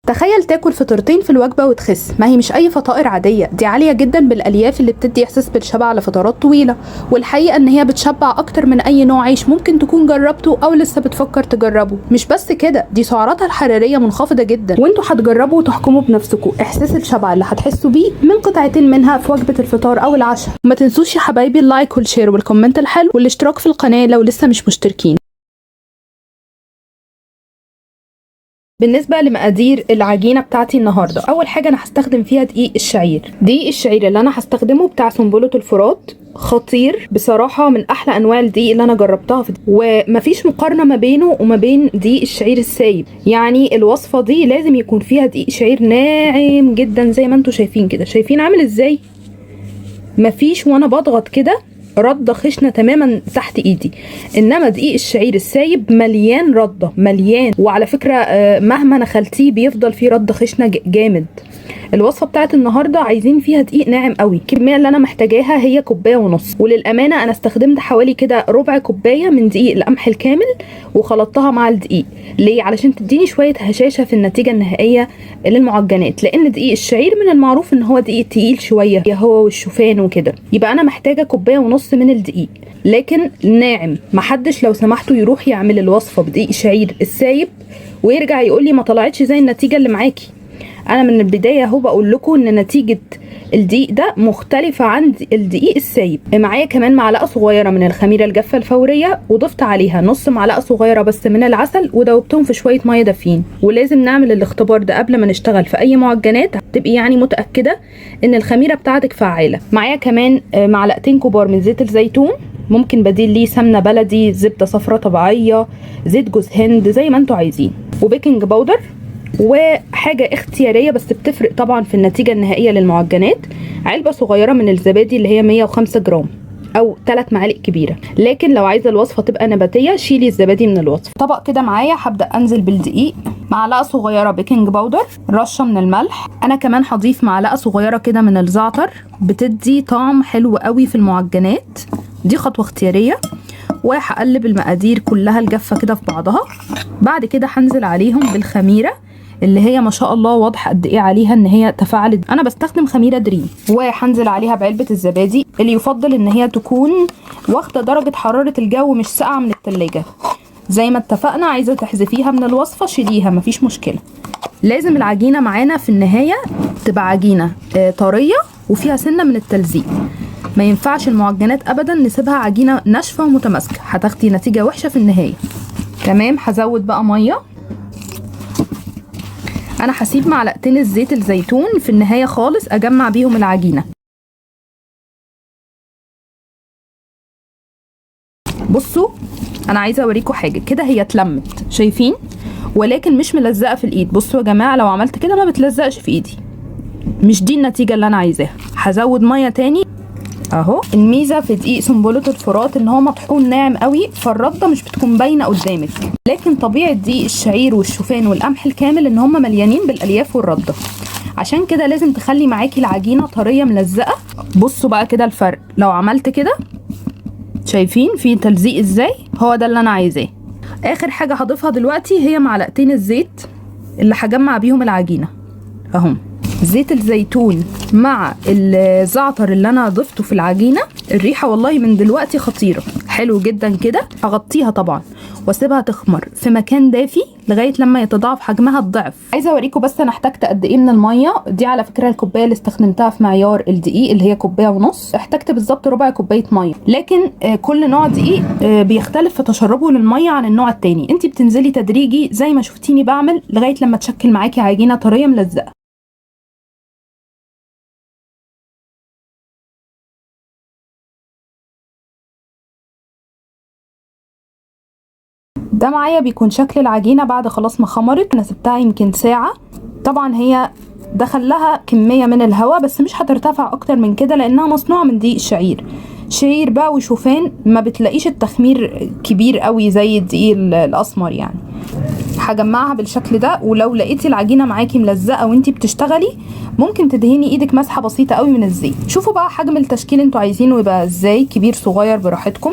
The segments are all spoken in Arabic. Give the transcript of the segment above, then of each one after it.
تخيل تاكل فطيرتين في الوجبة وتخس. ما هي مش أي فطائر عادية، دي عالية جدا بالألياف اللي بتدي إحساس بالشبع لفترات طويلة، والحقيقة إن هي بتشبع أكتر من أي نوع عيش ممكن تكون جربته أو لسه بتفكر تجربه. مش بس كده، دي سعراتها الحرارية منخفضة جدا، وانتوا هتجربوا وتحكموا بنفسكم إحساس الشبع اللي هتحسوا بيه من قطعتين منها في وجبة الفطار أو العشاء. ما تنسوش يا حبايبي اللايك والشير والكومنت الحلو والاشتراك في القناة لو لسه مش مشتركين. بالنسبة لمقادير العجينة بتاعتي النهاردة، أول حاجة أنا هستخدم فيها دقيق الشعير. دقيق الشعير اللي أنا هستخدمه بتاع سنبلة الفرات، خطير بصراحة، من أحلى أنواع الدقيق اللي أنا جربتها ومفيش مقارنة ما بينه وما بين دقيق الشعير السايب. يعني الوصفة دي لازم يكون فيها دقيق شعير ناعم جدا زي ما انتوا شايفين كده. شايفين عامل ازاي؟ مفيش وانا بضغط كده رده خشنه تماما تحت ايدي، انما دقيق الشعير السايب مليان رده، مليان. وعلى فكره مهما نخلتيه بيفضل فيه رده خشنه جامد. الوصفه بتاعت النهارده عايزين فيها دقيق ناعم قوي. الكميه اللي انا محتاجاها هي كوبايه ونص، وللامانه انا استخدمت حوالي كده ربع كوبايه من دقيق القمح الكامل وخلطتها مع الدقيق. ليه؟ علشان تديني شويه هشاشه في النتيجه النهائيه للمعجنات، لان دقيق الشعير من المعروف ان هو دقيق تقيل شويه، هو والشوفان وكده. يبقى انا محتاجه كوبايه ونص من الدقيق، لكن ناعم. محدش لو سمحتوا يروح يعمل الوصفه بدقيق شعير السايب ويرجع يقول لي ما طلعتش زي النتيجه اللي معاكي. انا من البدايه اهو بقول لكم ان نتيجه الدقيق ده مختلفه عن الدقيق السايب. معايا كمان معلقه صغيره من الخميره الجافه الفوريه، وضفت عليها نص معلقه صغيره بس من العسل، ودوبتهم في شويه ميه دافيين. ولازم نعمل الاختبار ده قبل ما نشتغل في اي معجنات، تبقي يعني متاكده ان الخميره بتاعتك فعاله. معايا كمان معلقتين كبار من زيت الزيتون، ممكن بديل ليه سمنه بلدي، زبده صفراء طبيعيه، زيت جوز هند، زي ما انتوا عايزين، وبيكنج باودر. وحاجة اختيارية بس بتفرق طبعا في النتيجة النهائية للمعجنات، علبة صغيرة من الزبادي اللي هي 105 جرام او 3 معالق كبيرة. لكن لو عايزة الوصفة تبقى نباتية شيلي الزبادي من الوصفة. طبق كده معايا هبدأ انزل بالدقيق، معلقة صغيرة بيكنج باودر، رشة من الملح. انا كمان هضيف معلقة صغيرة كده من الزعتر، بتدي طعم حلو قوي في المعجنات، دي خطوة اختيارية. وهقلب المقادير كلها الجافة كده في بعضها. بعد كده هنزل عليهم بالخميرة اللي هي ما شاء الله واضح قد ايه عليها ان هي تفاعلت. انا بستخدم خميره دريم. وهنزل عليها بعلبه الزبادي اللي يفضل ان هي تكون واخده درجه حراره الجو، مش ساقعه من التلاجة. زي ما اتفقنا، عايزه تحذفيها من الوصفه شيليها مفيش مشكله. لازم العجينه معانا في النهايه تبقى عجينه طريه وفيها سنه من التلزيق. ما ينفعش المعجنات ابدا نسيبها عجينه ناشفه ومتماسكه، هتاخدي نتيجه وحشه في النهايه. تمام، هزود بقى ميه. انا هسيب معلقتين الزيت الزيتون في النهايه خالص اجمع بيهم العجينه. بصوا، انا عايزه اوريكم حاجه كده، هي اتلمت شايفين، ولكن مش ملزقه في الايد. بصوا يا جماعه، لو عملت كده ما بتلزقش في ايدي. مش دي النتيجه اللي انا عايزاها. هزود ميه تاني اهو. الميزه في دقيق سنبله الفرات ان هو مطحون ناعم قوي، فالرده مش بتكون باينه قدامك. لكن طبيعه دقيق الشعير والشوفان والقمح الكامل ان هم مليانين بالالياف والرده، عشان كده لازم تخلي معاكي العجينه طريه ملزقه. بصوا بقى كده الفرق، لو عملت كده شايفين في تلزيق ازاي؟ هو ده اللي انا عايزاه. اخر حاجه هضيفها دلوقتي هي معلقتين الزيت اللي هجمع بيهم العجينه اهم. زيت الزيتون مع الزعتر اللي انا ضفته في العجينه، الريحه والله من دلوقتي خطيره، حلو جدا كده. هغطيها طبعا واسيبها تخمر في مكان دافي لغايه لما يتضاعف حجمها الضعف. عايزه اوريكم بس انا احتجت قد ايه من الميه دي. على فكره الكوبايه اللي استخدمتها في معيار الدقيق اللي هي كوبايه ونص، احتجت بالظبط ربع كوبايه ميه. لكن كل نوع دقيق بيختلف في تشربه للميه عن النوع التاني. انت بتنزلي تدريجي زي ما شفتيني بعمل لغايه لما تشكل معاكي عجينه طريه ملزقه. ده معايا بيكون شكل العجينه بعد خلاص ما خمرت. انا سبتها يمكن ساعه. طبعا هي دخل لها كميه من الهواء بس مش هترتفع اكتر من كده لانها مصنوعه من دقيق الشعير. شعير بقى وشوفان ما بتلاقيش التخمير كبير قوي زي الدقيق الاسمر يعني. هجمعها بالشكل ده. ولو لقيتي العجينه معاكي ملزقه وانتي بتشتغلي، ممكن تدهني ايدك مسحه بسيطه قوي من الزيت. شوفوا بقى حجم التشكيل انتوا عايزينه يبقى ازاي، كبير صغير براحتكم.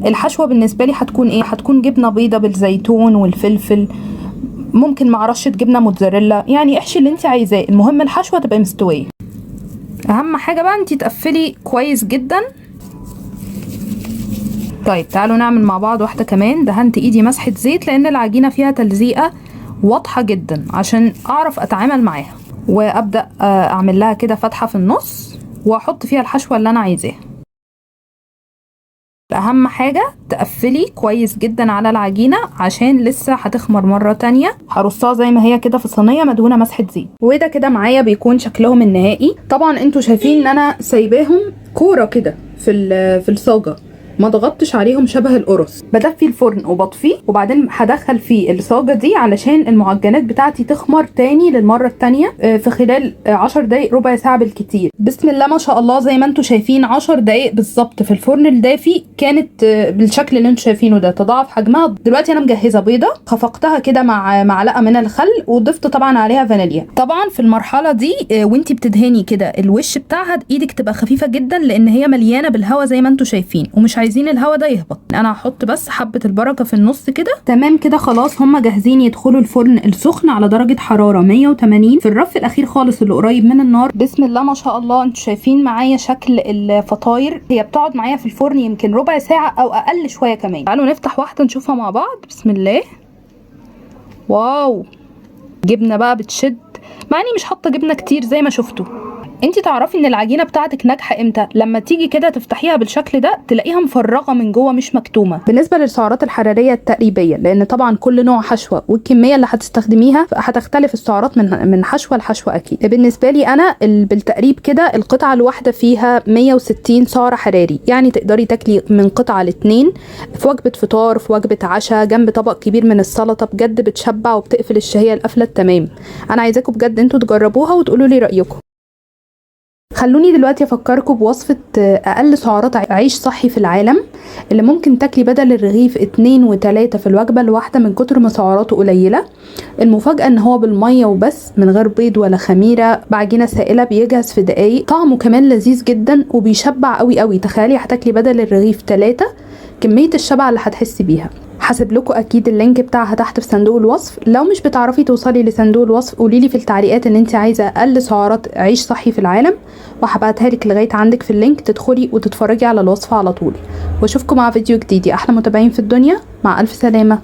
الحشوه بالنسبه لي هتكون ايه؟ هتكون جبنه بيضه بالزيتون والفلفل، ممكن مع رشه جبنه موتزاريلا، يعني احشي اللي انت عايزاه، المهم الحشوه تبقى مستويه. اهم حاجه بقى انت تقفلي كويس جدا. طيب تعالوا نعمل مع بعض واحده كمان. دهنت ايدي مسحه زيت لان العجينه فيها تلزيقه واضحه جدا عشان اعرف اتعامل معاها، وابدا اعمل لها كده فتحه في النص واحط فيها الحشوه اللي انا عايزاها. اهم حاجه تقفلي كويس جدا على العجينه عشان لسه هتخمر مره تانية. هرصها زي ما هي كده في صينيه مدهونه مسحه زيت. وده كده معايا بيكون شكلهم النهائي. طبعا انتوا شايفين ان انا سايباهم كوره كده في الصاجه، ما ضغطتش عليهم شبه القرص. بدفي الفرن وبطفيه وبعدين هدخل فيه الصاجه دي علشان المعجنات بتاعتي تخمر تاني للمره التانية في خلال 10 دقايق ربع ساعه بالكتير. بسم الله ما شاء الله، زي ما انتوا شايفين 10 دقايق بالظبط في الفرن الدافي كانت بالشكل اللي انتوا شايفينه ده، تضاعف حجمها. دلوقتي انا مجهزه بيضه، خفقتها كده مع معلقه من الخل وضفت طبعا عليها فانيليا. طبعا في المرحله دي وانتي بتدهني كده الوش بتاعها ايدك تبقى خفيفه جدا لان هي مليانه بالهواء زي ما انتوا شايفين، ومش عايزين الهواء ده يهبط. انا هحط بس حبه البركه في النص كده. تمام كده خلاص، هما جاهزين يدخلوا الفرن السخن على درجه حراره 180 في الرف الاخير خالص اللي قريب من النار. بسم الله ما شاء الله، انتوا شايفين معايا شكل الفطاير. هي بتقعد معايا في الفرن يمكن ربع ساعه او اقل شويه كمان. تعالوا نفتح واحده نشوفها مع بعض. بسم الله. واو، جبنه بقى بتشد، مع اني مش حاطه جبنه كتير زي ما شفتوا. انتي تعرفي ان العجينه بتاعتك ناجحه امتى؟ لما تيجي كده تفتحيها بالشكل ده تلاقيها مفرغه من جوه مش مكتومه. بالنسبه للسعرات الحراريه التقريبيه، لان طبعا كل نوع حشوه والكميه اللي هتستخدميها هتختلف السعرات من حشوه لحشوه اكيد. بالنسبه لي انا بالتقريب كده القطعه الواحده فيها 160 سعر حراري، يعني تقدري تاكلي من قطعه لاتنين في وجبه فطار، في وجبه عشاء، جنب طبق كبير من السلطه. بجد بتشبع وبتقفل الشهيه القفله التمام. انا عايزاكم بجد انتوا تجربوها وتقولوا لي رايكم. خلوني دلوقتي افكركم بوصفة اقل سعرات عيش صحي في العالم اللي ممكن تاكلي بدل الرغيف 2 و3 في الوجبة الواحدة من كتر ما سعراته قليلة. المفاجأة ان هو بالمية وبس، من غير بيض ولا خميرة، بعجينة سائلة، بيجهز في دقايق. طعمه كمان لذيذ جدا وبيشبع قوي قوي. تخيلي هتاكلي بدل الرغيف 3 كمية الشبع اللي هتحسي بيها. هسيب لكم اكيد اللينك بتاعها تحت في صندوق الوصف. لو مش بتعرفي توصلي لصندوق الوصف قوليلي في التعليقات ان انت عايزه اقل سعرات عيش صحي في العالم، وهبعتها لك لغايه عندك في اللينك، تدخلي وتتفرجي على الوصفه على طول. واشوفكم مع فيديو جديد يا احلى متابعين في الدنيا. مع الف سلامه.